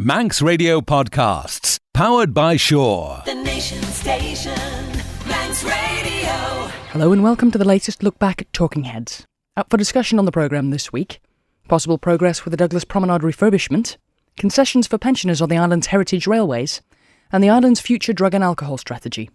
Manx Radio Podcasts, powered by Shaw. The Nation Station, Manx Radio. Hello and welcome to the latest look back at Talking Heads. Up for discussion on the programme this week, possible progress with the Douglas Promenade refurbishment, concessions for pensioners on the island's heritage railways, and the island's future drug and alcohol strategy.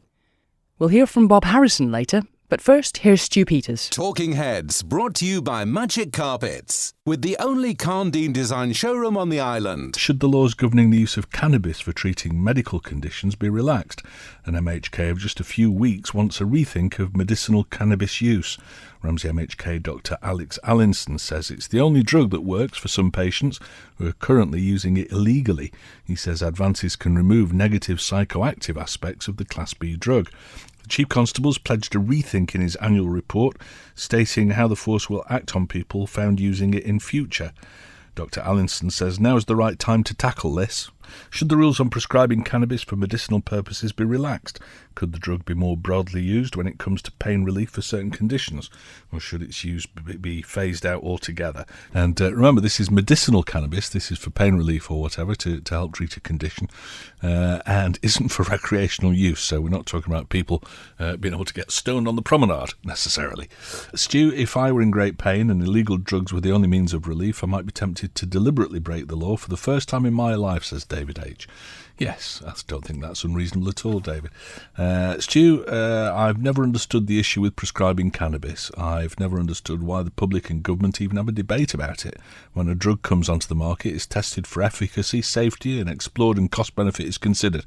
We'll hear from Bob Harrison later, but first, here's Stu Peters. Talking Heads, brought to you by Magic Carpets, with the only Carndine design showroom on the island. Should the laws governing the use of cannabis for treating medical conditions be relaxed? An MHK of just a few weeks wants a rethink of medicinal cannabis use. Ramsey MHK Dr. Alex Allinson says it's the only drug that works for some patients who are currently using it illegally. He says advances can remove negative psychoactive aspects of the Class B drug. The Chief Constable's pledged a rethink in his annual report, stating how the force will act on people found using it in future. Dr. Allinson says now is the right time to tackle this. Should the rules on prescribing cannabis for medicinal purposes be relaxed? Could the drug be more broadly used when it comes to pain relief for certain conditions? Or should its use be phased out altogether? And remember, this is medicinal cannabis. This is for pain relief or whatever to help treat a condition, and isn't for recreational use. So we're not talking about people being able to get stoned on the promenade, necessarily. Stu, if I were in great pain and illegal drugs were the only means of relief, I might be tempted to deliberately break the law for the first time in my life, says David H. Yes, I don't think that's unreasonable at all, David. Stu, I've never understood the issue with prescribing cannabis. I've never understood why the public and government even have a debate about it. When a drug comes onto the market, it's tested for efficacy, safety, and explored, and cost-benefit is considered.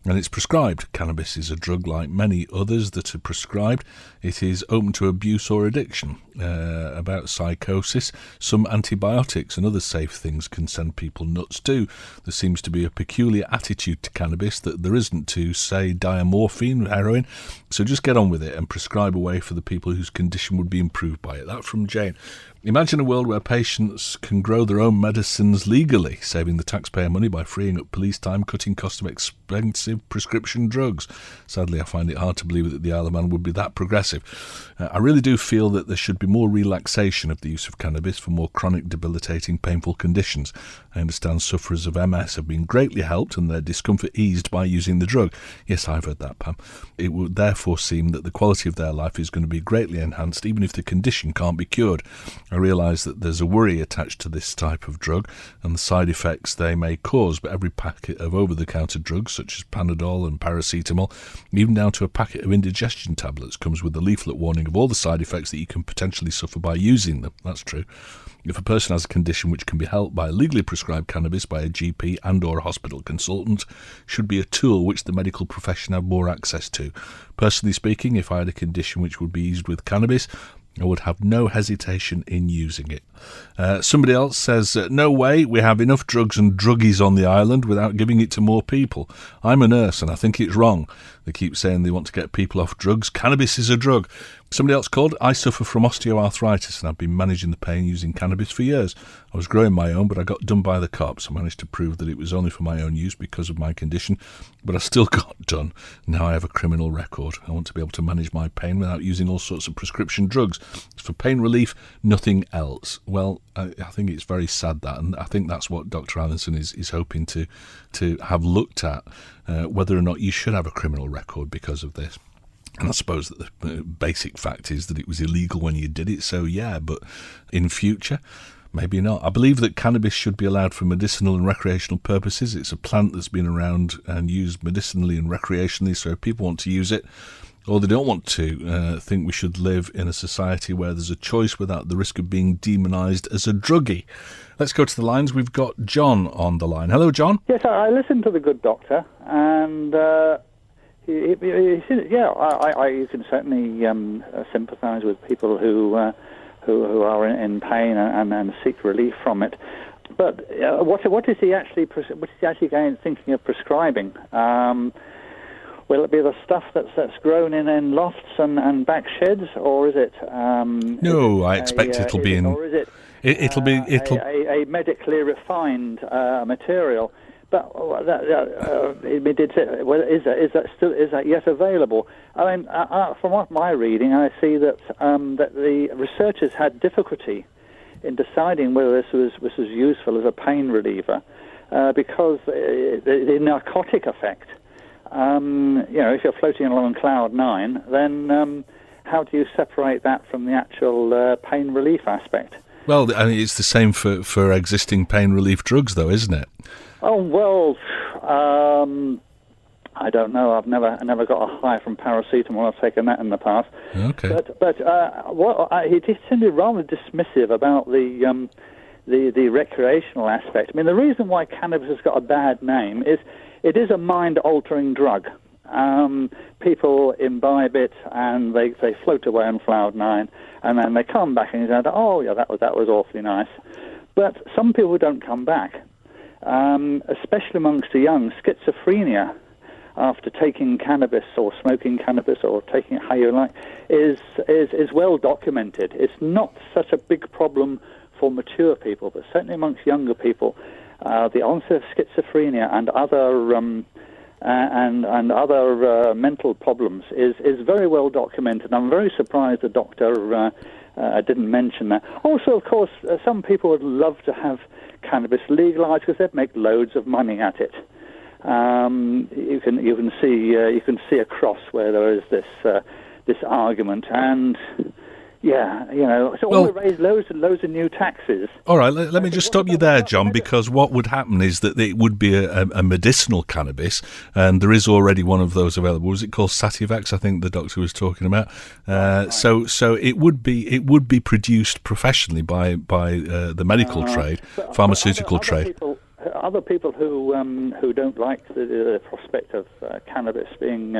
And it's prescribed. Cannabis is a drug like many others that are prescribed. It is open to abuse or addiction. About psychosis, some antibiotics and other safe things can send people nuts too. There seems to be a peculiar attitude to cannabis that there isn't to, say, diamorphine, heroin. So just get on with it and prescribe away for the people whose condition would be improved by it. That from Jane. Imagine a world where patients can grow their own medicines legally, saving the taxpayer money by freeing up police time, cutting cost of expensive prescription drugs. Sadly, I find it hard to believe that the Isle of Man would be that progressive. I really do feel that there should be more relaxation of the use of cannabis for more chronic, debilitating, painful conditions. I understand sufferers of MS have been greatly helped and their discomfort eased by using the drug. Yes, I've heard that, Pam. It would therefore seem that the quality of their life is going to be greatly enhanced, even if the condition can't be cured. I realise that there's a worry attached to this type of drug and the side effects they may cause, but every packet of over-the-counter drugs such as Panadol and paracetamol, even down to a packet of indigestion tablets, comes with a leaflet warning of all the side effects that you can potentially suffer by using them. That's true. If a person has a condition which can be helped by legally prescribed cannabis by a GP and or a hospital consultant, should be a tool which the medical profession have more access to. Personally speaking, if I had a condition which would be eased with cannabis, I would have no hesitation in using it. Somebody else says, no way, we have enough drugs and druggies on the island without giving it to more people. I'm a nurse and I think it's wrong. They keep saying they want to get people off drugs. Cannabis is a drug. Somebody else called, I suffer from osteoarthritis and I've been managing the pain using cannabis for years. I was growing my own, but I got done by the cops. I managed to prove that it was only for my own use because of my condition, but I still got done. Now I have a criminal record. I want to be able to manage my pain without using all sorts of prescription drugs. For pain relief, nothing else. Well, I think it's very sad that, and I think that's what Dr. Allinson is hoping to have looked at, whether or not you should have a criminal record because of this. And I suppose that the basic fact is that it was illegal when you did it, so yeah, but in future, maybe not. I believe that cannabis should be allowed for medicinal and recreational purposes. It's a plant that's been around and used medicinally and recreationally, so if people want to use it, or they don't want to, think we should live in a society where there's a choice without the risk of being demonised as a druggie. Let's go to the lines. We've got John on the line. Hello, John. Yes, I listened to the good doctor, and you can certainly sympathise with people who are in pain and seek relief from it. But what is he actually thinking of prescribing? Will it be the stuff that's grown in lofts and back sheds, or is it? No, I expect it'll be in. Or is it? It'll be a medically refined material. But is that yet available? I mean, from what my reading, I see that that the researchers had difficulty in deciding whether this was useful as a pain reliever. because the narcotic effect. If you're floating along on cloud nine, then how do you separate that from the actual pain relief aspect? Well, I mean, it's the same for existing pain relief drugs, though, isn't it? Oh well, I don't know. I've never got a high from paracetamol. I've taken that in the past. Okay. But he tended rather dismissive about the recreational aspect. I mean, the reason why cannabis has got a bad name is it is a mind-altering drug. People imbibe it and they float away on cloud nine, and then they come back and you say, "Oh, yeah, that was awfully nice." But some people don't come back, especially amongst the young. Schizophrenia, after taking cannabis or smoking cannabis or taking it how you like, is well documented. It's not such a big problem for mature people, but certainly amongst younger people, the onset of schizophrenia and other mental problems is very well documented. I'm very surprised the doctor didn't mention that. Also, of course, some people would love to have cannabis legalized because they'd make loads of money at it. You can see across where there is this argument, and so we raise loads and loads of new taxes. All right, let me just stop you there, John, because what would happen is that it would be a medicinal cannabis, and there is already one of those available. Was it called Sativex? I think the doctor was talking about. So it would be produced professionally by the medical trade, pharmaceutical trade. Other people who don't like the prospect of cannabis being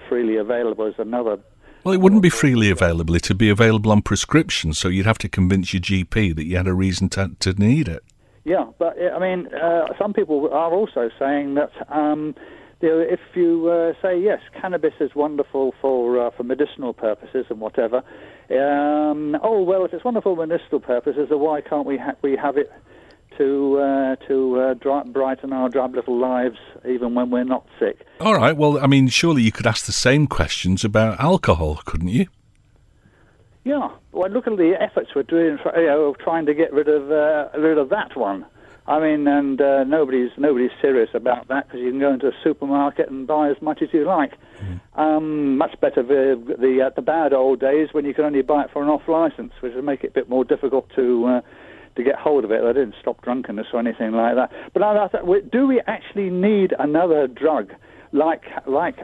freely available is another. Well, it wouldn't be freely available. It would be available on prescription, so you'd have to convince your GP that you had a reason to need it. Yeah, but I mean, some people are also saying that if you say yes, cannabis is wonderful for medicinal purposes and whatever. If it's wonderful for medicinal purposes, then why can't we have it to brighten our drab little lives even when we're not sick? All right, well, I mean, surely you could ask the same questions about alcohol, couldn't you? Yeah, well, look at the efforts we're doing, trying to get rid of that one. I mean, and nobody's serious about that because you can go into a supermarket and buy as much as you like. Much better the bad old days when you could only buy it for an off license, which would make it a bit more difficult to get hold of it. They didn't stop drunkenness or anything like that. But I thought, do we actually need another drug like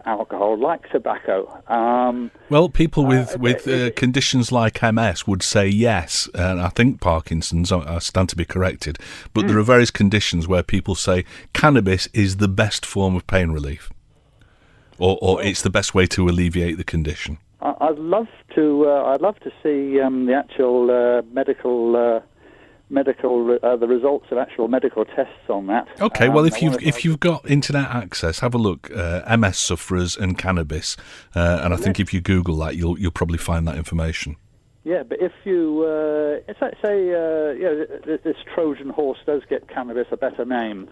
alcohol, like tobacco? Well, people with conditions like MS would say yes, and I think Parkinson's, I stand to be corrected, but there are various conditions where people say cannabis is the best form of pain relief, or it's the best way to alleviate the condition. I'd love to see the actual the results of actual medical tests on that. Okay, well, if you've got internet access, have a look. MS sufferers and cannabis, and I think if you Google that, you'll probably find that information. Yeah, but if you this Trojan horse does get cannabis a better name.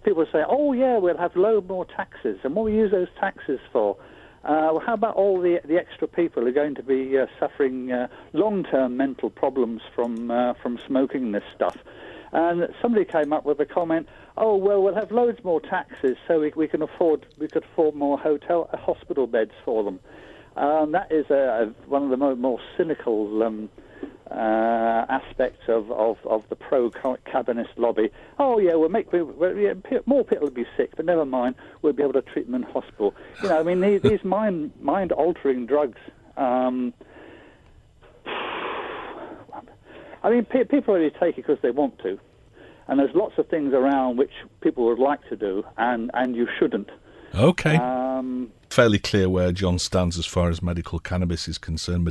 People say, "Oh yeah, we'll have more taxes," and what we use those taxes for? Well, how about all the extra people who are going to be suffering long-term mental problems from smoking this stuff? And somebody came up with a comment, "Oh well, we'll have loads more taxes, so we could afford more hospital beds for them." That is one of the more cynical aspects of the pro-cabinist lobby. Oh yeah, more people will be sick, but never mind, we'll be able to treat them in hospital. I mean, these mind-altering drugs. I mean, people only take it because they want to, and there's lots of things around which people would like to do, and you shouldn't. Okay. Fairly clear where John stands as far as medicinal cannabis is concerned.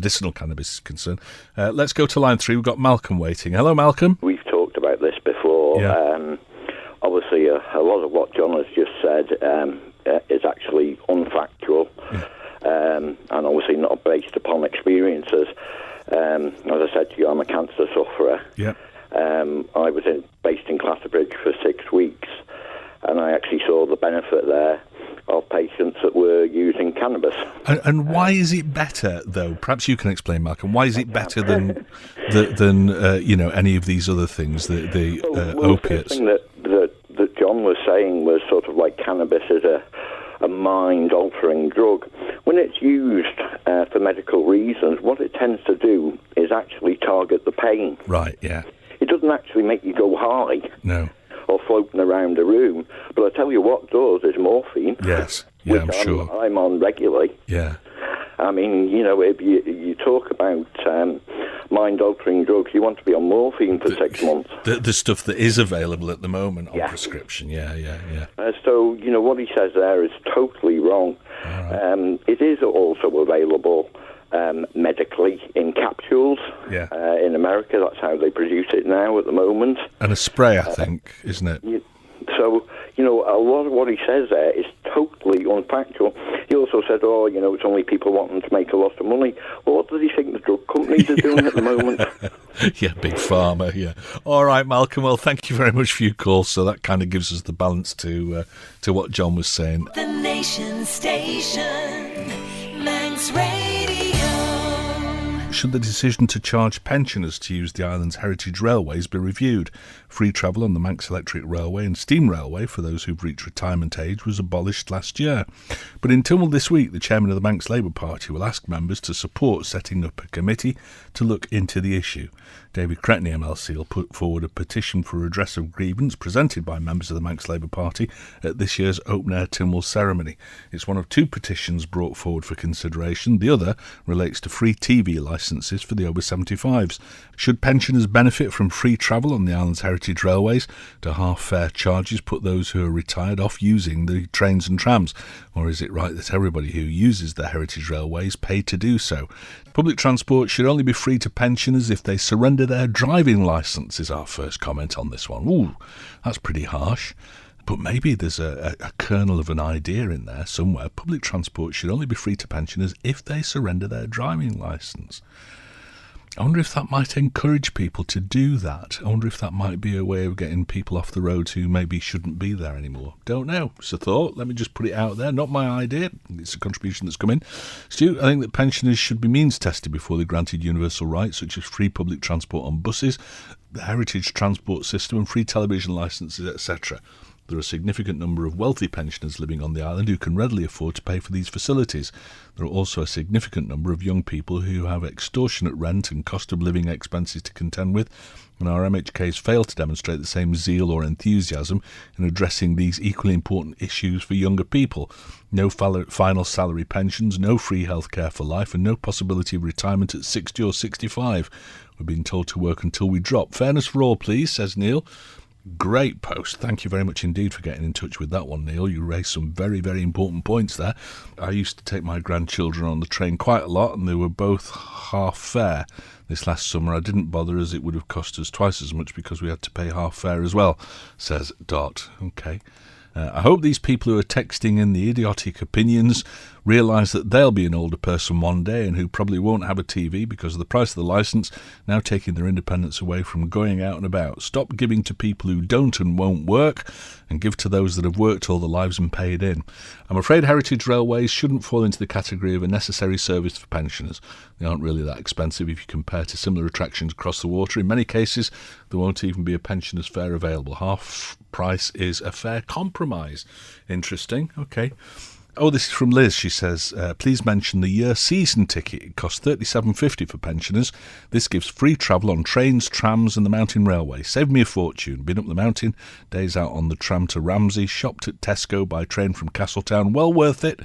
Let's go to line 3. We've got Malcolm waiting. Hello, Malcolm. We've talked about this before. Yeah. Obviously, a lot of what John has just said is actually unfactual, and obviously not based upon experiences. As I said to you, I'm a cancer sufferer. Yeah. I was based in Clatterbridge for 6 weeks, and I actually saw the benefit there of patients that were using cannabis. And why is it better, though? Perhaps you can explain, Malcolm. Why is it better than any of these other things, the opiates? The first thing that saying was sort of like cannabis is a mind-altering drug. When it's used for medical reasons, what it tends to do is actually target the pain. Right, yeah. It doesn't actually make you go high. No. Or floating around the room. But I tell you what does is morphine. Yes, yeah, which I'm sure. I'm on regularly. Yeah. I mean, if you talk about mind-altering drugs, you want to be on morphine for 6 months. The stuff that is available at the moment on prescription, yeah. So, what he says there is totally wrong. Right. It is also available medically in capsules. Yeah. In America, that's how they produce it now at the moment. And a spray, I think, isn't it? So, a lot of what he says there is totally unfactual. He also said, it's only people wanting to make a lot of money. Well, what does he think the drug companies are doing at the moment? Yeah, big pharma, yeah. All right, Malcolm, well, thank you very much for your call. So that kind of gives us the balance to what John was saying. The Nation Station, Manx Radio. Should the decision to charge pensioners to use the island's heritage railways be reviewed? Free travel on the Manx Electric Railway and Steam Railway for those who've reached retirement age was abolished last year. But in Tynwald this week, the chairman of the Manx Labour Party will ask members to support setting up a committee to look into the issue. David Cretney MLC will put forward a petition for redress of grievance presented by members of the Manx Labour Party at this year's open-air Tynwald ceremony. It's one of two petitions brought forward for consideration. The other relates to free TV licences for the over 75s. Should pensioners benefit from free travel on the island's heritage railways? Do half-fare charges put those who are retired off using the trains and trams? Or is it right that everybody who uses the heritage railways pay to do so? Public transport should only be free to pensioners if they surrender their driving licence, is our first comment on this one. Ooh, that's pretty harsh. But maybe there's a kernel of an idea in there somewhere. Public transport should only be free to pensioners if they surrender their driving licence. I wonder if that might encourage people to do that. I wonder if that might be a way of getting people off the road who maybe shouldn't be there anymore. Don't know. It's a thought. Let me just put it out there. Not my idea. It's a contribution that's come in. Stu, I think that pensioners should be means tested before they're granted universal rights, such as free public transport on buses, the heritage transport system and free television licences, etc. There are a significant number of wealthy pensioners living on the island who can readily afford to pay for these facilities. There are also a significant number of young people who have extortionate rent and cost of living expenses to contend with, and our MHKs fail to demonstrate the same zeal or enthusiasm in addressing these equally important issues for younger people. No final salary pensions, no free healthcare for life, and no possibility of retirement at 60 or 65. We're being told to work until we drop. Fairness for all, please, says Neil. Great post. Thank you very much indeed for getting in touch with that one, Neil. You raised some very, very important points there. I used to take my grandchildren on the train quite a lot, and they were both half fare. This last summer I didn't bother, as it would have cost us twice as much because we had to pay half fare as well, says Dot. Okay. I hope these people who are texting in the idiotic opinions realise that they'll be an older person one day and who probably won't have a TV because of the price of the licence, now taking their independence away from going out and about. Stop giving to people who don't and won't work and give to those that have worked all their lives and paid in. I'm afraid heritage railways shouldn't fall into the category of a necessary service for pensioners. They aren't really that expensive if you compare to similar attractions across the water. In many cases, there won't even be a pensioner's fare available. Half price is a fair compromise. Interesting. Okay. Oh, this is from Liz. She says, please mention the year season ticket. It costs $37.50 for pensioners. This gives free travel on trains, trams and the mountain railway. Saved me a fortune. Been up the mountain, days out on the tram to Ramsey, shopped at Tesco by train from Castletown. Well worth it.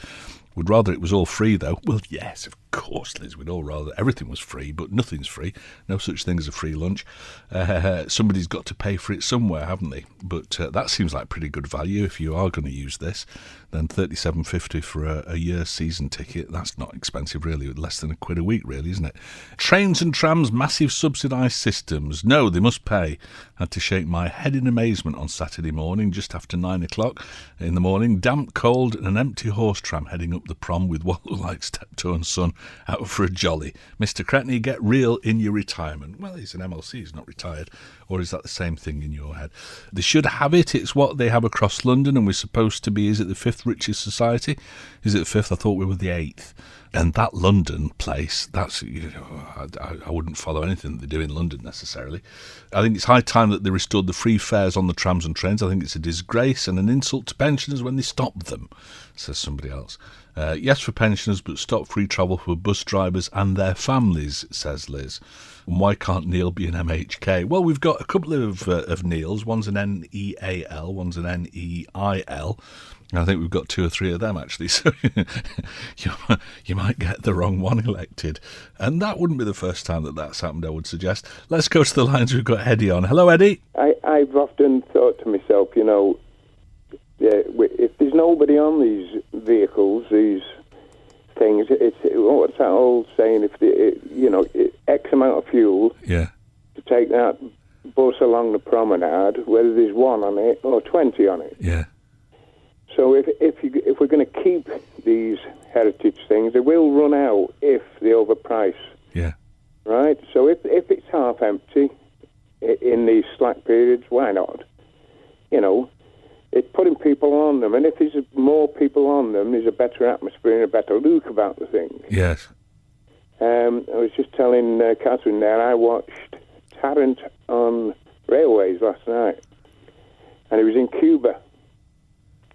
Would rather it was all free, though. Well, yes, of course, Liz. We'd all rather everything was free, but nothing's free. No such thing as a free lunch. Somebody's got to pay for it somewhere, haven't they? But that seems like pretty good value if you are going to use this. Then $37.50 for a year season ticket. That's not expensive, really. Less than £1 a week, really, isn't it? Trains and trams, massive subsidised systems. No, they must pay. Had to shake my head in amazement on Saturday morning, just after 9 o'clock in the morning. Damp, cold, and an empty horse tram heading up the prom with what looked like steptoe and son out for a jolly. Mr. Cretney, get real in your retirement. Well, he's an MLC, he's not retired. Or is that the same thing in your head? They should have it. It's what they have across London, and we're supposed to be, is it the 5th richest society? Is it the 5th? I thought we were the 8th. And that London place, that's, I wouldn't follow anything that they do in London necessarily. I think it's high time that they restored the free fares on the trams and trains. I think it's a disgrace and an insult to pensioners when they stop them, says somebody else. Yes for pensioners, but stop free travel for bus drivers and their families, says Liz. And why can't Neil be an MHK? Well, we've got a couple of Neils. One's an N-E-A-L, one's an N-E-I-L. I think we've got 2 or 3 of them, actually, so you might get the wrong one elected. And that wouldn't be the first time that's happened, I would suggest. Let's go to the lines. We've got Eddie on. Hello, Eddie. I've often thought to myself, if there's nobody on these vehicles, these things, what's that old saying? X amount of fuel to take that bus along the promenade, whether there's 1 on it or 20 on it. Yeah. So if we're going to keep these heritage things, they will run out if they overprice. Yeah. Right? So if it's half empty in these slack periods, why not? It's putting people on them. And if there's more people on them, there's a better atmosphere and a better look about the thing. Yes. I was just telling Catherine there, I watched Tarrant on Railways last night. And it was in Cuba.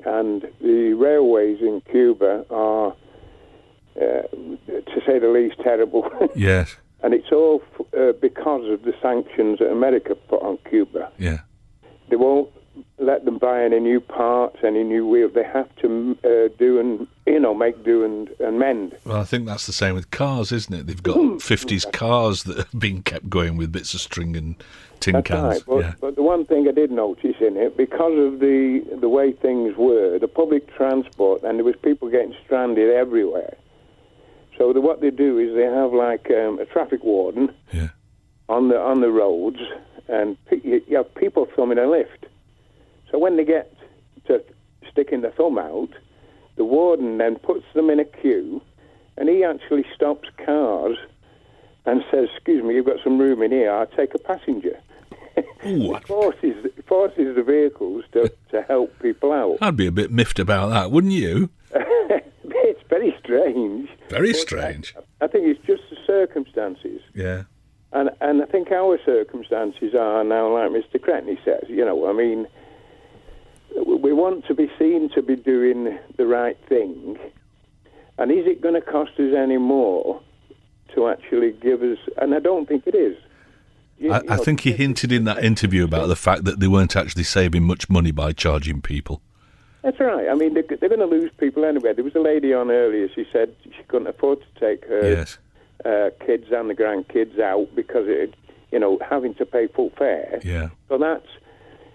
And the railways in Cuba are, to say the least, terrible. Yes. And it's all because of the sanctions that America put on Cuba. Yeah. They won't let them buy any new parts, any new wheels. They have to make do and mend. Well, I think that's the same with cars, isn't it? They've got 50s cars that have been kept going with bits of string and tin That's cans. Right. But the one thing I did notice in it, because of the way things were, the public transport, and there was people getting stranded everywhere. So what they do is they have like a traffic warden on the roads, and you have people thumbing a lift. So when they get to sticking the thumb out, the warden then puts them in a queue, and he actually stops cars and says, "Excuse me, you've got some room in here, I'll take a passenger." It forces the vehicles to help people out. I'd be a bit miffed about that, wouldn't you? It's very strange. Very strange. I think it's just the circumstances. Yeah. And I think our circumstances are now, like Mr. Cretney says, we want to be seen to be doing the right thing. And is it going to cost us any more to actually give us... And I don't think it is. I think he hinted in that interview about the fact that they weren't actually saving much money by charging people. That's right. I mean, they're going to lose people anyway. There was a lady on earlier, she said she couldn't afford to take her kids and the grandkids out because, having to pay full fare. Yeah. So that's...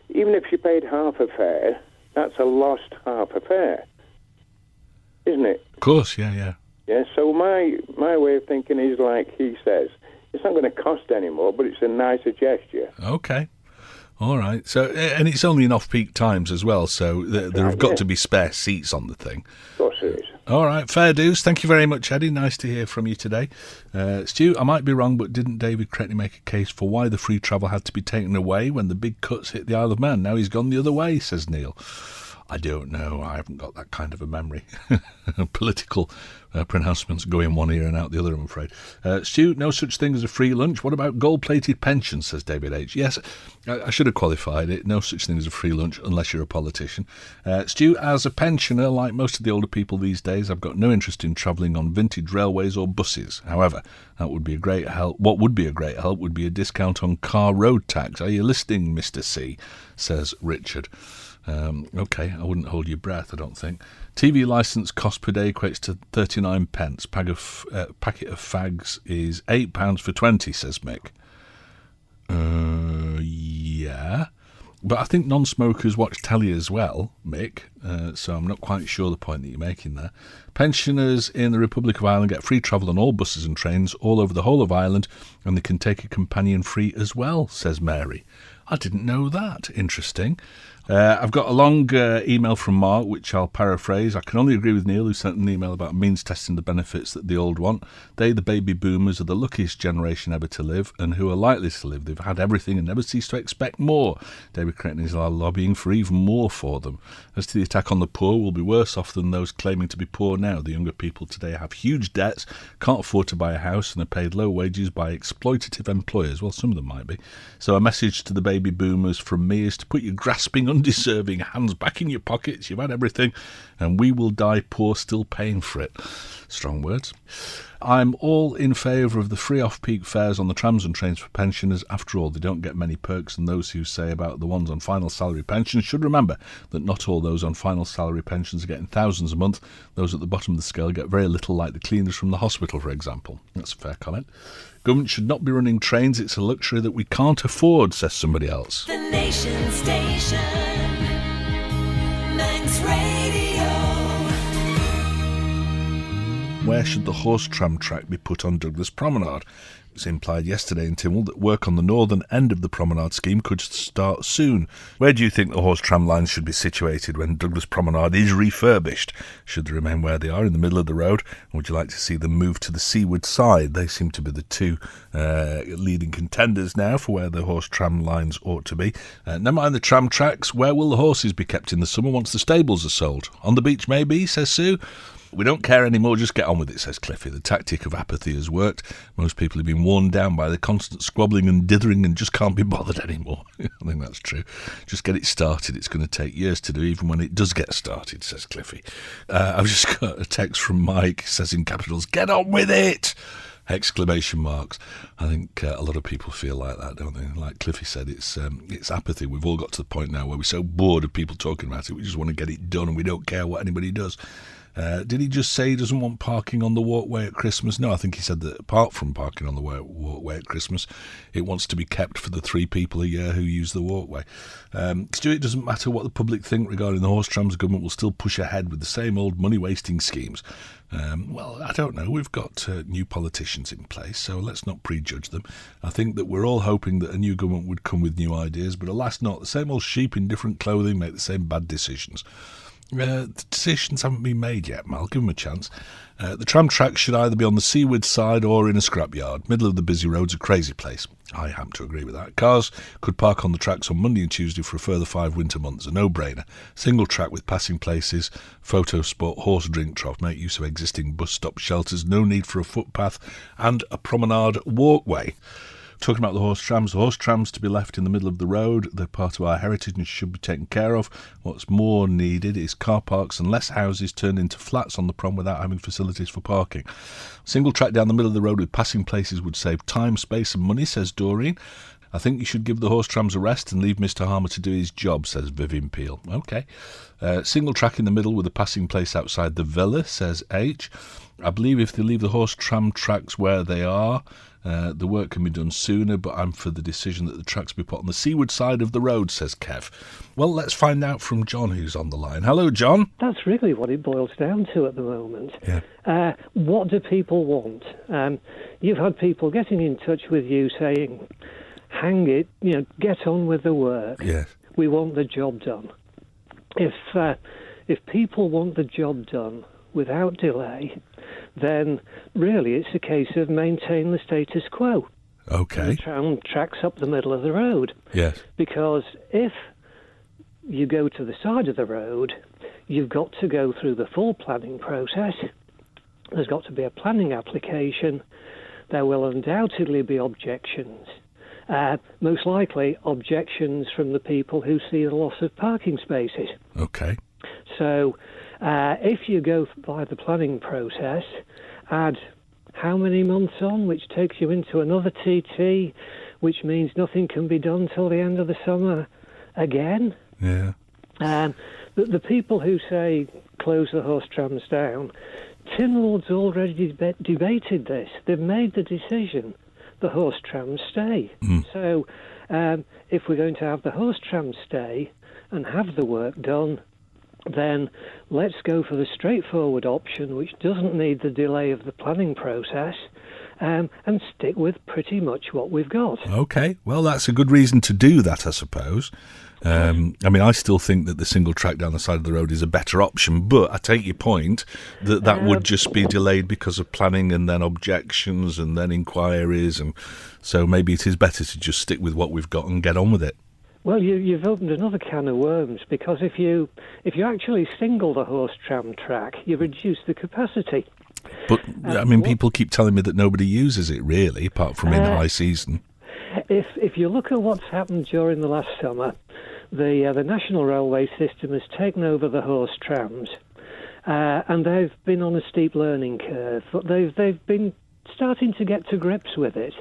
Even if she paid half a fare, that's a lost half a fare, isn't it? Of course, yeah. Yeah, so my way of thinking is like he says, it's not going to cost any more, but it's a nicer gesture. Okay. All right. So, and it's only in off-peak times as well, so there have got to be spare seats on the thing. Of course there is. All right, fair dues. Thank you very much, Eddie. Nice to hear from you today. Stu, I might be wrong, but didn't David Cretney make a case for why the free travel had to be taken away when the big cuts hit the Isle of Man? Now he's gone the other way, says Neil. I don't know. I haven't got that kind of a memory. Political pronouncements go in one ear and out the other, I'm afraid. Stu, no such thing as a free lunch. What about gold-plated pensions, says David H. Yes, I should have qualified it. No such thing as a free lunch unless you're a politician. Stu, as a pensioner, like most of the older people these days, I've got no interest in travelling on vintage railways or buses. However, that would be a great help. What would be a great help would be a discount on car road tax. Are you listening, Mr. C? Says Richard. Okay, I wouldn't hold your breath, I don't think. TV licence cost per day equates to 39 pence. Packet of fags is £8 for 20, says Mick. Yeah. But I think non-smokers watch telly as well, Mick, so I'm not quite sure the point that you're making there. Pensioners in the Republic of Ireland get free travel on all buses and trains all over the whole of Ireland, and they can take a companion free as well, says Mary. I didn't know that. Interesting. I've got a long email from Mark, which I'll paraphrase. I can only agree with Neil, who sent an email about means testing the benefits that the old want. They, the baby boomers, are the luckiest generation ever to live, and who are likely to live. They've had everything and never cease to expect more. David Creighton is lobbying for even more for them. As to the attack on the poor, we'll be worse off than those claiming to be poor now. The younger people today have huge debts, can't afford to buy a house, and are paid low wages by exploitative employers. Well, some of them might be. So a message to the baby boomers from me is to put your grasping, undeserving hands back in your pockets. You've had everything, and we will die poor still paying for it. Strong words. I'm all in favour of the free off-peak fares on the trams and trains for pensioners. After all, they don't get many perks, and those who say about the ones on final salary pensions should remember that not all those on final salary pensions are getting thousands a month. Those at the bottom of the scale get very little, like the cleaners from the hospital, for example. That's a fair comment. Government should not be running trains. It's a luxury that we can't afford, says somebody else. The Nation Station, Manx Radio. Where should the horse tram track be put on Douglas Promenade? It was implied yesterday in Tynwald that work on the northern end of the promenade scheme could start soon. Where do you think the horse tram lines should be situated when Douglas Promenade is refurbished? Should they remain where they are in the middle of the road? Or would you like to see them move to the seaward side? They seem to be the two leading contenders now for where the horse tram lines ought to be. Never mind the tram tracks. Where will the horses be kept in the summer once the stables are sold? On the beach maybe, says Sue. We don't care anymore, just get on with it, says Cliffy. The tactic of apathy has worked. Most people have been worn down by the constant squabbling and dithering and just can't be bothered anymore. I think that's true. Just get it started. It's going to take years to do, even when it does get started, says Cliffy. I've just got a text from Mike, says in capitals, get on with it! Exclamation marks. I think a lot of people feel like that, don't they? Like Cliffy said, it's apathy. We've all got to the point now where we're so bored of people talking about it, we just want to get it done and we don't care what anybody does. Did he just say he doesn't want parking on the walkway at Christmas? No, I think he said that apart from parking on the walkway at Christmas, it wants to be kept for the 3 people a year who use the walkway. Stu, it doesn't matter what the public think regarding the horse trams, the government will still push ahead with the same old money-wasting schemes. Well, I don't know. We've got new politicians in place, so let's not prejudge them. I think that we're all hoping that a new government would come with new ideas, but alas not. The same old sheep in different clothing make the same bad decisions. The decisions haven't been made yet, Mal. Give them a chance. The tram tracks should either be on the seaward side or in a scrapyard. Middle of the busy road's a crazy place. I happen to agree with that. Cars could park on the tracks on Monday and Tuesday for a further 5 winter months. A no-brainer. Single track with passing places, photo spot, horse drink trough. Make use of existing bus stop shelters. No need for a footpath and a promenade walkway. Talking about the horse trams to be left in the middle of the road. They're part of our heritage and should be taken care of. What's more needed is car parks and less houses turned into flats on the prom without having facilities for parking. Single track down the middle of the road with passing places would save time, space and money, says Doreen. I think you should give the horse trams a rest and leave Mr. Harmer to do his job, says Vivian Peel. OK. Single track in the middle with a passing place outside the villa, says H. I believe if they leave the horse tram tracks where they are, the work can be done sooner, but I'm for the decision that the tracks be put on the seaward side of the road, says Kev. Well, let's find out from John, who's on the line. Hello, John. That's really what it boils down to at the moment. Yeah. What do people want? You've had people getting in touch with you saying, hang it, get on with the work. Yes. We want the job done. If people want the job done without delay, then really it's a case of maintain the status quo. Okay. The tram tracks up the middle of the road. Yes. Because if you go to the side of the road, you've got to go through the full planning process. There's got to be a planning application. There will undoubtedly be objections. Most likely objections from the people who see the loss of parking spaces. Okay. So if you go by the planning process, add how many months on, which takes you into another TT, which means nothing can be done till the end of the summer again. Yeah. The people who say close the horse trams down, Tynwald's already debated this. They've made the decision. The horse trams stay. So if we're going to have the horse trams stay and have the work done, then let's go for the straightforward option, which doesn't need the delay of the planning process, and stick with pretty much what we've got. Okay, well, that's a good reason to do that, I suppose. I mean, I still think that the single track down the side of the road is a better option, but I take your point that would just be delayed because of planning and then objections and then inquiries, and so maybe it is better to just stick with what we've got and get on with it. Well, you've opened another can of worms, because if you actually single the horse tram track, you reduce the capacity. But, I mean, people keep telling me that nobody uses it, really, apart from in high season. If you look at what's happened during the last summer, the National Railway System has taken over the horse trams, and they've been on a steep learning curve. But they've been starting to get to grips with it,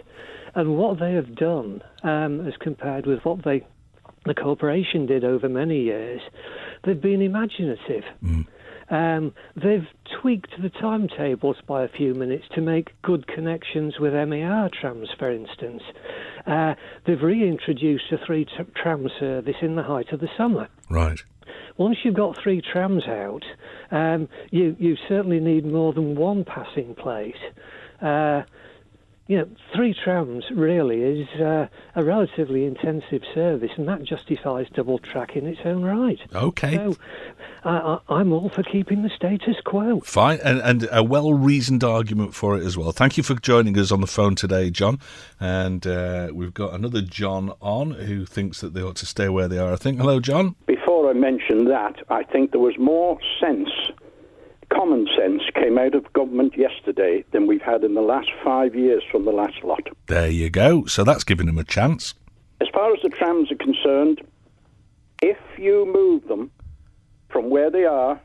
and what they have done, as compared with what the corporation did over many years, they've been imaginative. They've tweaked the timetables by a few minutes to make good connections with MAR trams, for instance. They've reintroduced a three-tram service in the height of the summer. Right. Once you've got 3 trams out, you certainly need more than one passing place. 3 trams really is a relatively intensive service, and that justifies double track in its own right. Okay. So I'm all for keeping the status quo. Fine, and a well-reasoned argument for it as well. Thank you for joining us on the phone today, John. And we've got another John on who thinks that they ought to stay where they are, I think. Hello, John. Before I mention that, I think there was more common sense came out of government yesterday than we've had in the last 5 years from the last lot. There you go. So that's giving them a chance. As far as the trams are concerned, if you move them from where they are,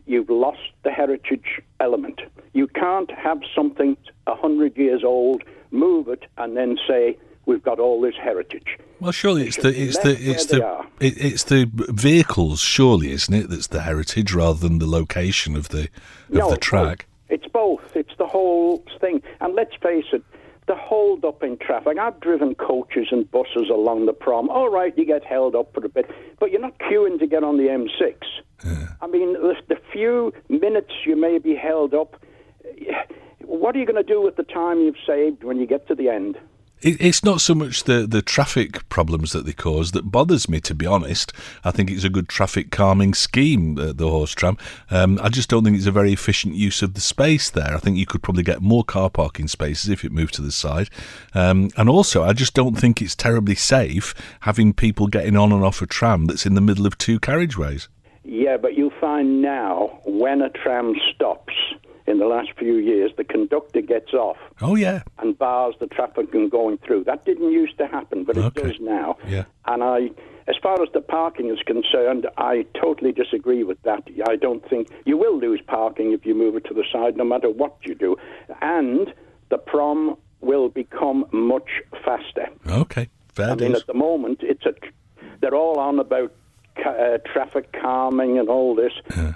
you've lost the heritage element. You can't have something 100 years old, move it, and then say, we've got all this heritage. Well, surely it's the vehicles, surely, isn't it? That's the heritage rather than the location of the track. It's both. It's the whole thing. And let's face it, the hold up in traffic. I've driven coaches and buses along the prom. All right, you get held up for a bit, but you're not queuing to get on the M6. Yeah. I mean, the few minutes you may be held up, what are you going to do with the time you've saved when you get to the end? It's not so much the traffic problems that they cause that bothers me, to be honest. I think it's a good traffic calming scheme, the horse tram. I just don't think it's a very efficient use of the space there. I think you could probably get more car parking spaces if it moved to the side. And also, I just don't think it's terribly safe having people getting on and off a tram that's in the middle of 2 carriageways. Yeah, but you find now, when a tram stops, in the last few years, the conductor gets off. Oh, yeah. And bars the traffic from going through. That didn't used to happen, but it does now. Yeah. And as far as the parking is concerned, I totally disagree with that. I don't think you will lose parking if you move it to the side, no matter what you do. And the prom will become much faster. Okay, fair dues. I mean, at the moment, they're all on about traffic calming and all this. Yeah.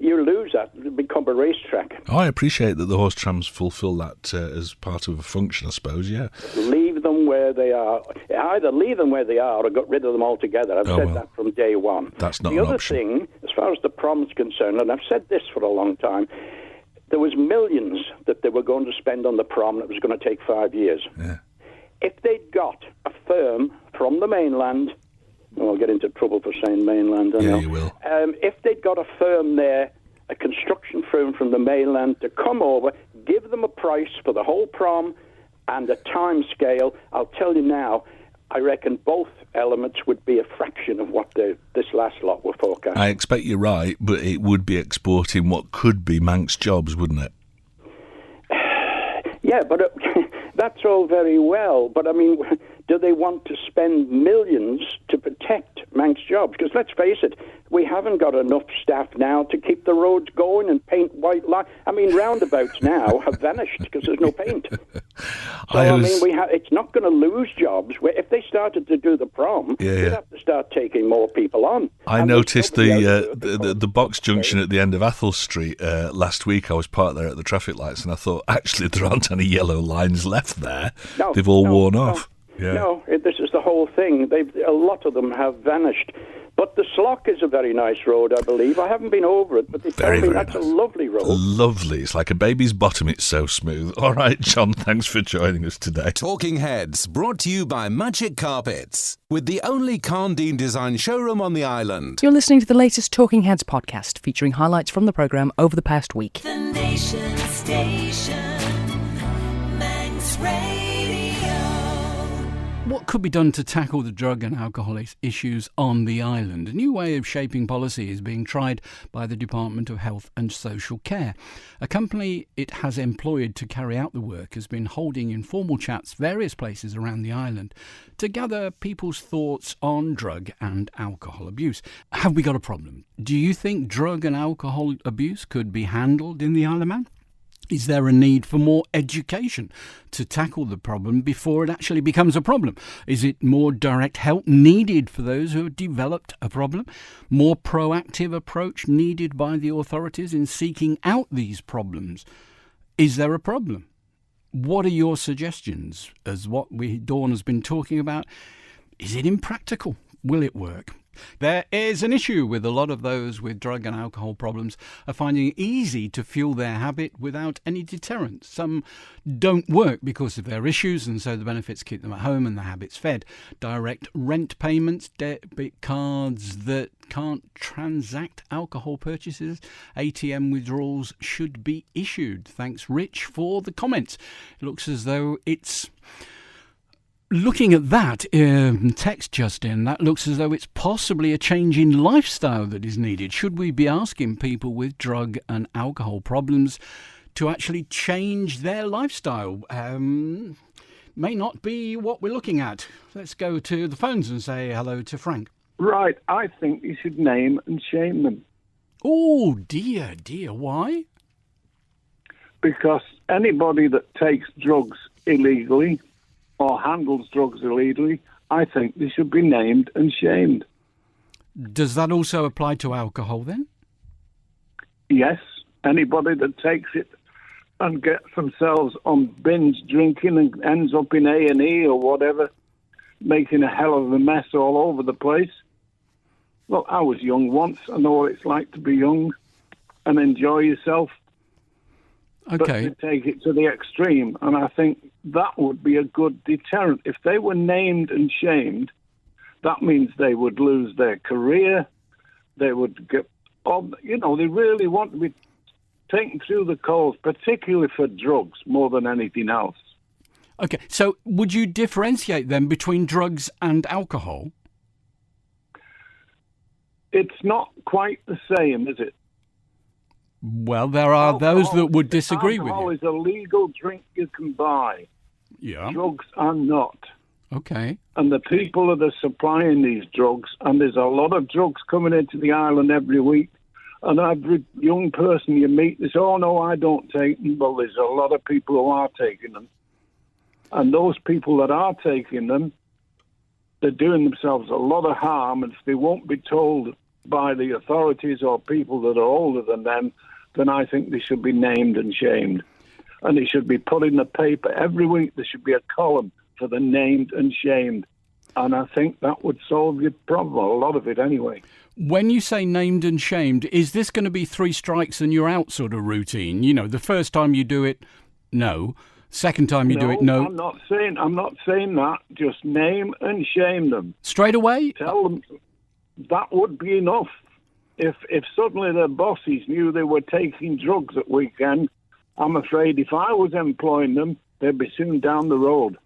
You lose that. It'll become a racetrack. Oh, I appreciate that the horse trams fulfil that as part of a function, I suppose, yeah. Leave them where they are. Either leave them where they are or get rid of them altogether. I've said that from day one. That's not the an other option. thing, as far as the prom's concerned, and I've said this for a long time, there was millions that they were going to spend on the prom that was going to take 5 years. Yeah. If they'd got a firm from the mainland, I'll get into trouble for saying mainland, I know. Yeah, you will. If they'd got a firm there, a construction firm from the mainland, to come over, give them a price for the whole prom and a time scale, I'll tell you now, I reckon both elements would be a fraction of what this last lot were forecast. I expect you're right, but it would be exporting what could be Manx jobs, wouldn't it? Yeah, but that's all very well. But, I mean, do they want to spend millions to protect Manx jobs? Because let's face it, we haven't got enough staff now to keep the roads going and paint white lines. I mean, roundabouts now have vanished because there's no paint. So, it's not going to lose jobs. If they started to do the prom, they'd have to start taking more people on. I noticed the box junction at the end of Athol Street last week. I was parked there at the traffic lights, and I thought, actually, there aren't any yellow lines left there. No, they've all worn off. Yeah. No, this is the whole thing. A lot of them have vanished. But the Slough is a very nice road, I believe. I haven't been over it, but they tell me that's nice. a lovely road. Lovely. It's like a baby's bottom. It's so smooth. All right, John, thanks for joining us today. Talking Heads, brought to you by Magic Carpets, with the only Carndine design showroom on the island. You're listening to the latest Talking Heads podcast, featuring highlights from the programme over the past week. The Nation Station, Manx Radio. What could be done to tackle the drug and alcohol issues on the island? A new way of shaping policy is being tried by the Department of Health and Social Care. A company it has employed to carry out the work has been holding informal chats various places around the island to gather people's thoughts on drug and alcohol abuse. Have we got a problem? Do you think drug and alcohol abuse could be handled in the Isle of Man? Is there a need for more education to tackle the problem before it actually becomes a problem? Is it more direct help needed for those who have developed a problem? More proactive approach needed by the authorities in seeking out these problems? Is there a problem? What are your suggestions as what Dawn has been talking about? Is it impractical? Will it work? There is an issue with a lot of those with drug and alcohol problems are finding it easy to fuel their habit without any deterrent. Some don't work because of their issues, and so the benefits keep them at home and the habits fed. Direct rent payments, debit cards that can't transact alcohol purchases, ATM withdrawals should be issued. Thanks, Rich, for the comments. It looks as though it's... Looking at that text just in, that looks as though it's possibly a change in lifestyle that is needed. Should we be asking people with drug and alcohol problems to actually change their lifestyle? May not be what we're looking at. Let's go to the phones and say hello to Frank. Right, I think you should name and shame them. Oh, dear. Why? Because anybody that takes drugs illegally or handles drugs illegally, I think they should be named and shamed. Does that also apply to alcohol then? Yes, anybody that takes it and gets themselves on binge drinking and ends up in A&E or whatever, making a hell of a mess all over the place. Well, I was young once. I know what it's like to be young and enjoy yourself. Okay. But to take it to the extreme, and I think that would be a good deterrent. If they were named and shamed, that means they would lose their career. They would get, they really want to be taken through the coals, particularly for drugs, more than anything else. Okay, so would you differentiate then between drugs and alcohol? It's not quite the same, is it? Well, there are those that would disagree with you. Alcohol is a legal drink you can buy. Yeah. Drugs are not. Okay. And the people that are supplying these drugs, and there's a lot of drugs coming into the island every week, and every young person you meet, they say, oh, no, I don't take them. Well, there's a lot of people who are taking them. And those people that are taking them, they're doing themselves a lot of harm, and if they won't be told by the authorities or people that are older than them, then I think they should be named and shamed. And they should be put in the paper every week. There should be a column for the named and shamed. And I think that would solve your problem, a lot of it anyway. When you say named and shamed, is this going to be 3 strikes and you're out sort of routine? You know, the first time you do it, no. Second time you do it, no. I'm not saying that. Just name and shame them. Straight away? Tell them that would be enough. If suddenly their bosses knew they were taking drugs at weekend, I'm afraid if I was employing them, they'd be soon down the road.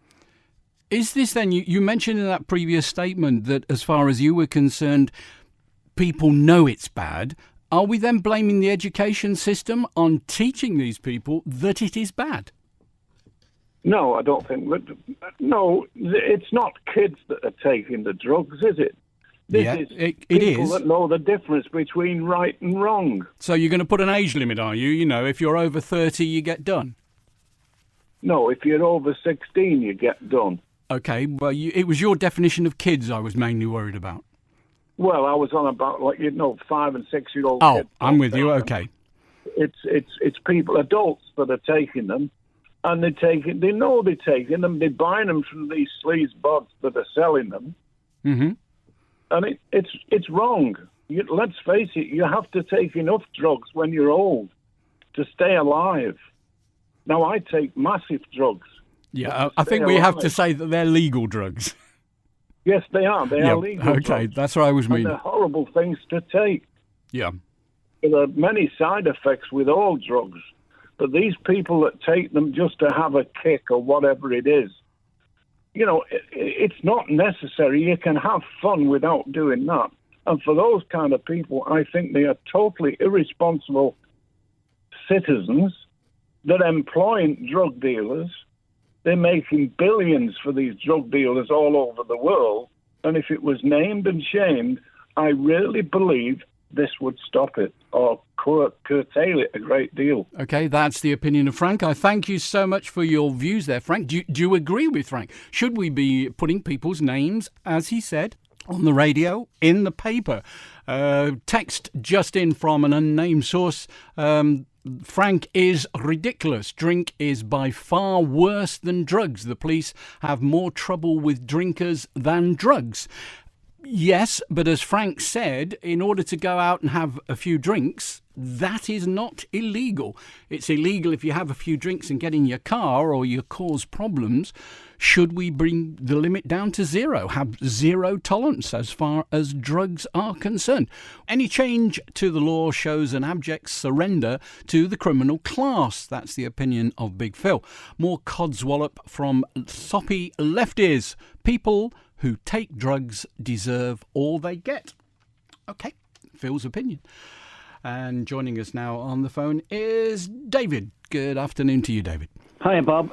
Is this then, you mentioned in that previous statement that as far as you were concerned, people know it's bad. Are we then blaming the education system on teaching these people that it is bad? No, I don't think. No, it's not kids that are taking the drugs, is it? This is people that know the difference between right and wrong. So you're going to put an age limit, are you? You know, if you're over 30, you get done. No, if you're over 16, you get done. Okay, well, it was your definition of kids I was mainly worried about. Well, I was on about 5 and 6 year old. Oh, I'm with you. Okay. It's people, adults that are taking them, and they know they're taking them. They're buying them from these sleaze bods that are selling them. Mm-hmm. And it's wrong. Let's face it, you have to take enough drugs when you're old to stay alive. Now, I take massive drugs. Yeah, I think we have to say that they're legal drugs. Yes, they are. They are legal drugs. Okay, that's what I was meaning. And they're horrible things to take. Yeah. There are many side effects with all drugs, but these people that take them just to have a kick or whatever it is, it's not necessary. You can have fun without doing that. And for those kind of people, I think they are totally irresponsible citizens that employ drug dealers. They're making billions for these drug dealers all over the world. And if it was named and shamed, I really believe this would stop it or curtail it a great deal. Okay, that's the opinion of Frank. I thank you so much for your views there, Frank. Do you agree with Frank? Should we be putting people's names, as he said, on the radio, in the paper? Text just in from an unnamed source. Frank is ridiculous. Drink is by far worse than drugs. The police have more trouble with drinkers than drugs. Yes, but as Frank said, in order to go out and have a few drinks, that is not illegal. It's illegal if you have a few drinks and get in your car or you cause problems. Should we bring the limit down to zero? Have zero tolerance as far as drugs are concerned? Any change to the law shows an abject surrender to the criminal class. That's the opinion of Big Phil. More codswallop from soppy lefties. People who take drugs deserve all they get. Okay, Phil's opinion. And joining us now on the phone is David. Good afternoon to you, David. Hi, Bob.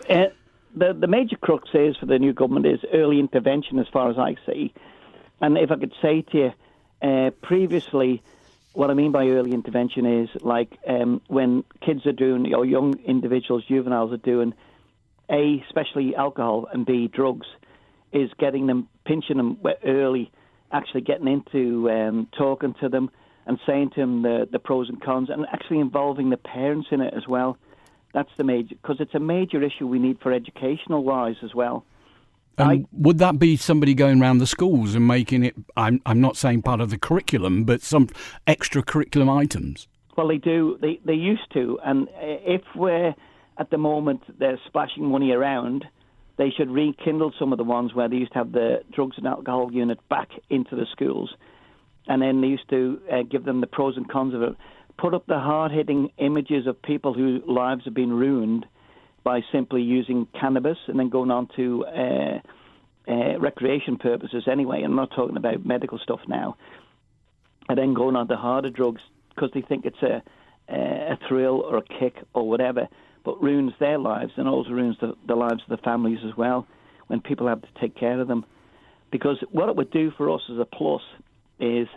The major crux is for the new government is early intervention, as far as I see. And if I could say to you, previously, what I mean by early intervention is like when kids are doing, or young individuals, juveniles are doing, A, especially alcohol, and B, drugs, is getting them, pinching them early, actually getting into talking to them and saying to them the pros and cons, and actually involving the parents in it as well. That's the major, because it's a major issue we need for educational wise as well. Would that be somebody going around the schools and making it, I'm not saying part of the curriculum, but some extra curriculum items? Well, they do. They used to. And if we're, at the moment, they're splashing money around, they should rekindle some of the ones where they used to have the drugs and alcohol unit back into the schools. And then they used to give them the pros and cons of it. Put up the hard-hitting images of people whose lives have been ruined by simply using cannabis and then going on to recreation purposes anyway. I'm not talking about medical stuff now. And then going on to harder drugs because they think it's a thrill or a kick or whatever, but ruins their lives and also ruins the lives of the families as well when people have to take care of them. Because what it would do for us as a plus is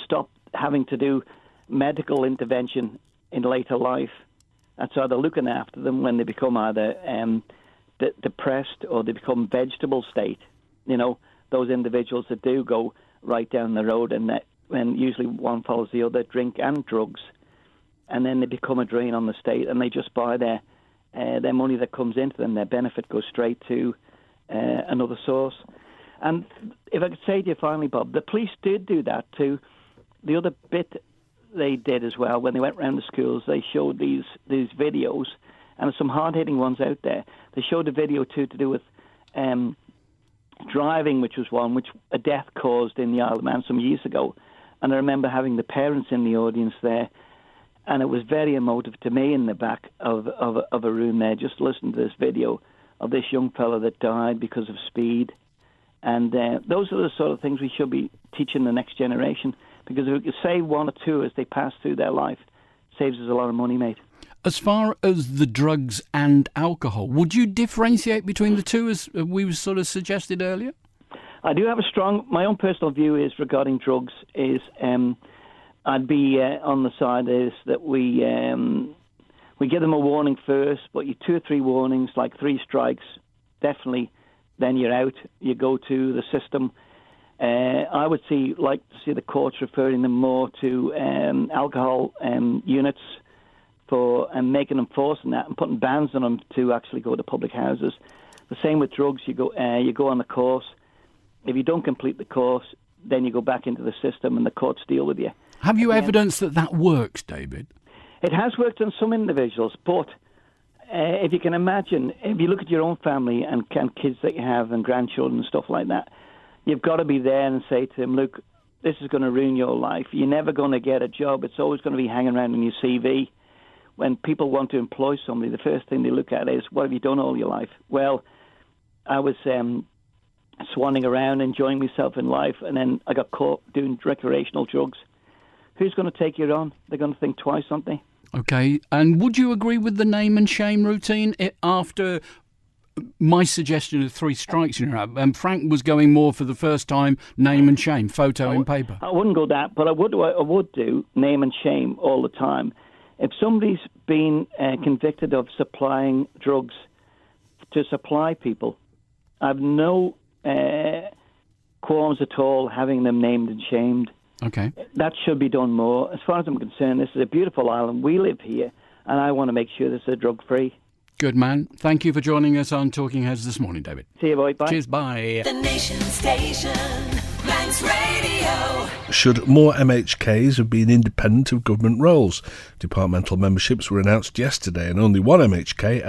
stop having to do medical intervention in later life. That's either looking after them when they become either depressed or they become vegetable state. You know, those individuals that do go right down the road and usually one follows the other, drink and drugs, and then they become a drain on the state and they just buy their money that comes into them, their benefit goes straight to another source. And if I could say to you finally, Bob, the police did do that too. The other bit they did as well, when they went around the schools, they showed these videos, and there's some hard-hitting ones out there. They showed a video too to do with driving, which was one which a death caused in the Isle of Man some years ago. And I remember having the parents in the audience there, and it was very emotive to me in the back of a room there, just listening to this video of this young fellow that died because of speed. And those are the sort of things we should be teaching the next generation, because if we could save one or two as they pass through their life, it saves us a lot of money, mate. As far as the drugs and alcohol, would you differentiate between the two as we sort of suggested earlier? I do have my own personal view is regarding drugs is I'd be on the side is that we give them a warning first, but you 2 or 3 warnings, like 3 strikes, definitely, then you're out. You go to the system. I would like to see the courts referring them more to alcohol units for making enforcing that and putting bans on them to actually go to public houses. The same with drugs. You go on the course. If you don't complete the course, then you go back into the system and the courts deal with you. Have you evidence that works, David? It has worked on some individuals, but if you can imagine, if you look at your own family and kids that you have and grandchildren and stuff like that, you've got to be there and say to them, look, this is going to ruin your life. You're never going to get a job. It's always going to be hanging around on your CV. When people want to employ somebody, the first thing they look at is, what have you done all your life? Well, I was swanning around, enjoying myself in life, and then I got caught doing recreational drugs. Who's going to take you on? They're going to think twice, aren't they? Okay, and would you agree with the name and shame routine after my suggestion of 3 strikes in a row? And Frank was going more for the first time, name and shame, photo in paper. I wouldn't go that, but I would do name and shame all the time. If somebody's been convicted of supplying drugs to supply people, I've no qualms at all having them named and shamed. Okay. That should be done more. As far as I'm concerned, this is a beautiful island. We live here, and I want to make sure this is drug-free. Good man. Thank you for joining us on Talking Heads this morning, David. See you, boy. Bye. Cheers, bye. The Nation Station, Manx Radio. Should more MHKs have been independent of government roles? Departmental memberships were announced yesterday, and only one MHK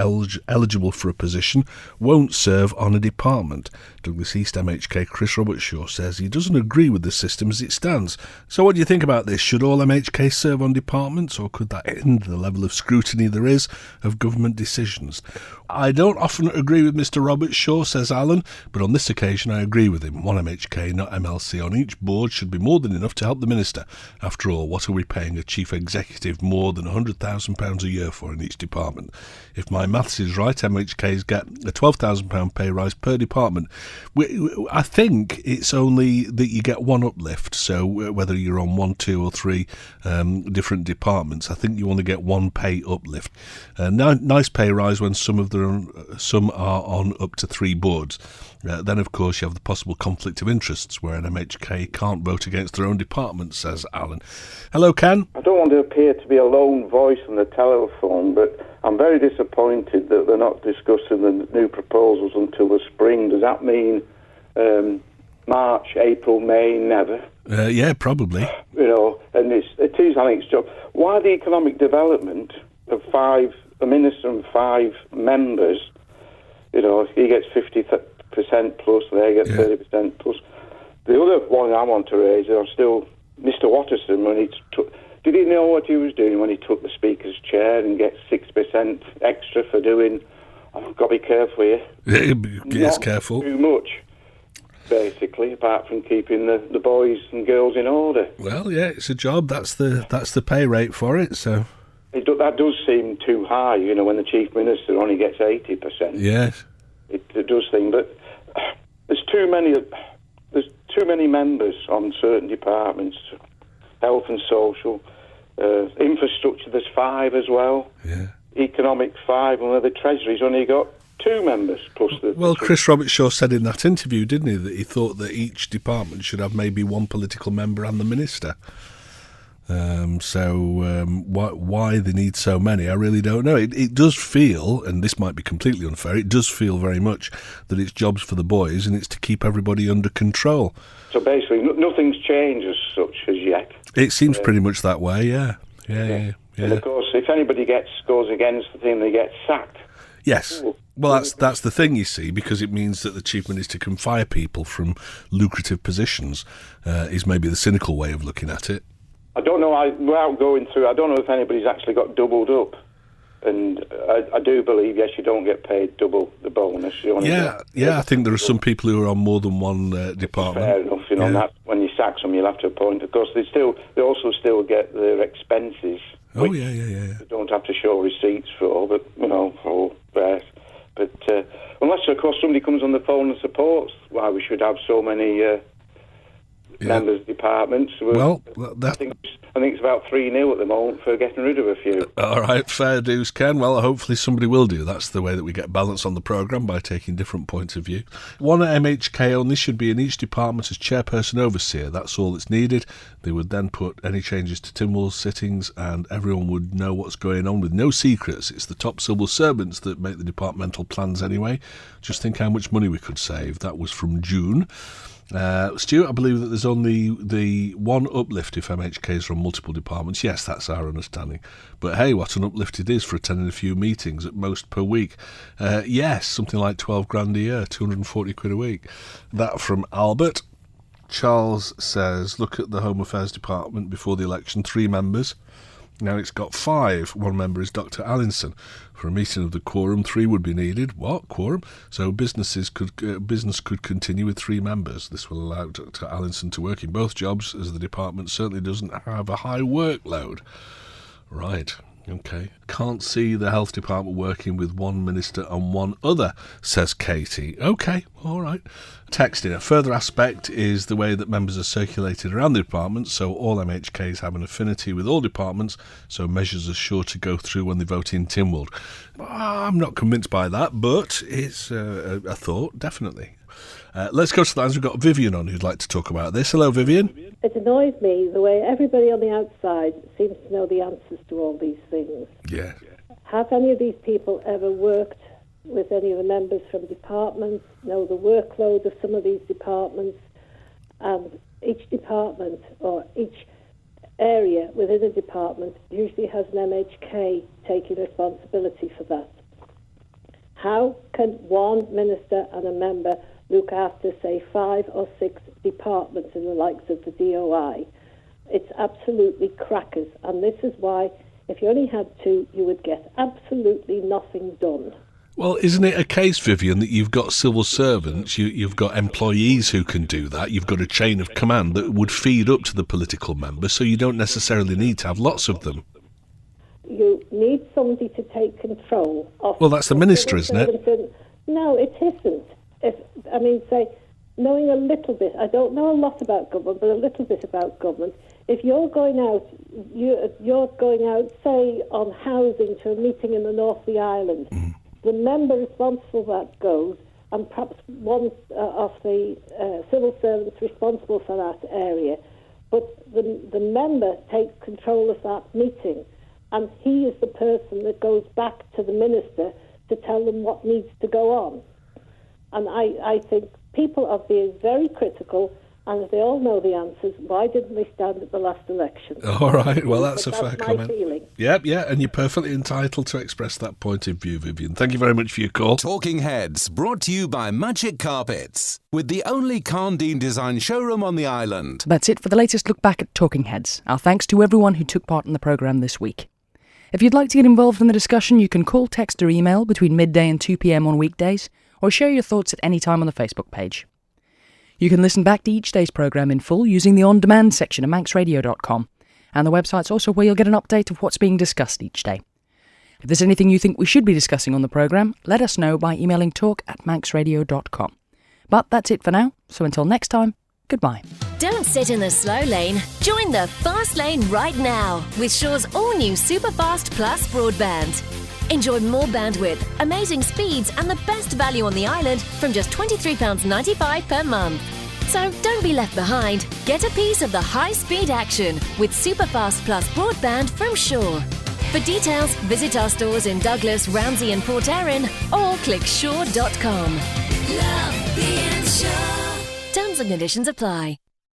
eligible for a position won't serve on a department. Douglas East MHK Chris Robertshaw says he doesn't agree with the system as it stands. So what do you think about this? Should all MHKs serve on departments, or could that end the level of scrutiny there is of government decisions? I don't often agree with Mr Robertshaw, says Alan, but on this occasion I agree with him. One MHK, not MLC, on each board should be more than enough to help the minister. After all, what are we paying a chief executive more than £100,000 a year for in each department? If my maths is right, MHKs get a £12,000 pay rise per department. I think it's only that you get one uplift, so whether you're on 1, 2 or 3 different departments, I think you only get one pay uplift. Nice pay rise when some are on up to 3 boards. Then, of course, you have the possible conflict of interests where an MHK can't vote against their own department, says Alan. Hello, Ken. I don't want to appear to be a lone voice on the telephone, but I'm very disappointed that they're not discussing the new proposals until the spring. Does that mean March, April, May, never? Yeah, probably. You know, and it is, I think, it's job. Why the economic development of a minister and 5 members, you know, he gets 50% plus, they get 30% plus. The other one I want to raise is still Mr Watterson, when he did he know what he was doing when he took the Speaker's chair and gets 6% extra for doing, I've got to be careful here. Yes, careful. Too much, basically, apart from keeping the boys and girls in order. Well, yeah, it's a job. That's the pay rate for it, so... That does seem too high, you know, when the Chief Minister only gets 80%. Yes. It does seem, but there's too many members on certain departments, health and social, infrastructure, there's 5 as well. Yeah. Economic 5, and the Treasury's only got 2 members plus the... Well, Chris Robertshaw said in that interview, didn't he, that he thought that each department should have maybe 1 political member and the minister. Why they need so many, I really don't know. It does feel, and this might be completely unfair, it does feel very much that it's jobs for the boys and it's to keep everybody under control. So basically, nothing's changed as such as yet. It seems pretty much that way, yeah. Yeah. And of course, if anybody goes against the thing, they get sacked. Yes. Well, that's the thing, you see, because it means that the Chief Minister can fire people from lucrative positions, is maybe the cynical way of looking at it. I don't know, without going through, I don't know if anybody's actually got doubled up. And I do believe, yes, you don't get paid double the bonus. I think there are some people who are on more than one department. Fair enough, you know, and that, when you sack some, you'll have to appoint. Of course, they also still get their expenses. Oh, yeah. They don't have to show receipts for, but, you know, for that. But unless, of course, somebody comes on the phone and supports why we should have so many... members' departments. Well, I think it's about 3-0 at the moment for getting rid of a few. All right, fair dues, Ken. Well, hopefully somebody will do. That's the way that we get balance on the programme, by taking different points of view. One MHK only should be in each department as chairperson overseer. That's all that's needed. They would then put any changes to Tynwald's sittings and everyone would know what's going on with no secrets. It's the top civil servants that make the departmental plans anyway. Just think how much money we could save. That was from June. Stuart, I believe that there's only the one uplift if MHKs run multiple departments. Yes, that's our understanding. But hey, what an uplift it is for attending a few meetings at most per week. Yes, something like 12 grand a year, 240 quid a week. That from Albert. Charles says, look at the Home Affairs Department before the election, 3 members. Now it's got 5. One member is Dr. Allinson. For a meeting of the quorum, 3 would be needed. What? Quorum? So business could continue with 3 members. This will allow Dr. Allinson to work in both jobs, as the department certainly doesn't have a high workload. Right. Okay. Can't see the health department working with one minister and one other, says Katie. Okay, all right. Texting. A further aspect is the way that members are circulated around the department, so all MHKs have an affinity with all departments, so measures are sure to go through when they vote in Tynwald. I'm not convinced by that, but it's a thought, definitely. Let's go to the lines. We've got Vivian on who'd like to talk about this. Hello, Vivian. It annoys me the way everybody on the outside seems to know the answers to all these things. Yeah. Have any of these people ever worked with any of the members from departments, know the workload of some of these departments? And each department or each area within a department usually has an MHK taking responsibility for that. How can one minister and a member look after, say, 5 or 6 departments in the likes of the DOI? It's absolutely crackers. And this is why, if you only had 2, you would get absolutely nothing done. Well, isn't it a case, Vivian, that you've got civil servants, you've got employees who can do that, you've got a chain of command that would feed up to the political members, so you don't necessarily need to have lots of them? You need somebody to take control of... Well, that's the minister, isn't it? No, it isn't. Knowing a little bit, I don't know a lot about government, but a little bit about government. If you're going out, say, on housing to a meeting in the north of the island, the member responsible for that goes, and perhaps one of the civil servants responsible for that area. But the member takes control of that meeting, and he is the person that goes back to the minister to tell them what needs to go on. And I think people are being very critical, and if they all know the answers, why didn't they stand at the last election? All right, well, that's a fair comment. That's my feeling. Yep, and you're perfectly entitled to express that point of view, Vivian. Thank you very much for your call. Talking Heads, brought to you by Magic Carpets, with the only Carndine design showroom on the island. That's it for the latest look back at Talking Heads. Our thanks to everyone who took part in the programme this week. If you'd like to get involved in the discussion, you can call, text or email between midday and 2 p.m. on weekdays, or share your thoughts at any time on the Facebook page. You can listen back to each day's programme in full using the on-demand section of manxradio.com, and the website's also where you'll get an update of what's being discussed each day. If there's anything you think we should be discussing on the programme, let us know by emailing talk@manxradio.com. But that's it for now, so until next time, goodbye. Don't sit in the slow lane. Join the fast lane right now with Shaw's all-new Superfast Plus broadband. Enjoy more bandwidth, amazing speeds and the best value on the island from just £23.95 per month. So don't be left behind. Get a piece of the high-speed action with Superfast Plus broadband from Shaw. For details, visit our stores in Douglas, Ramsey and Port Erin or click shaw.com. Love being Shaw. Terms and conditions apply.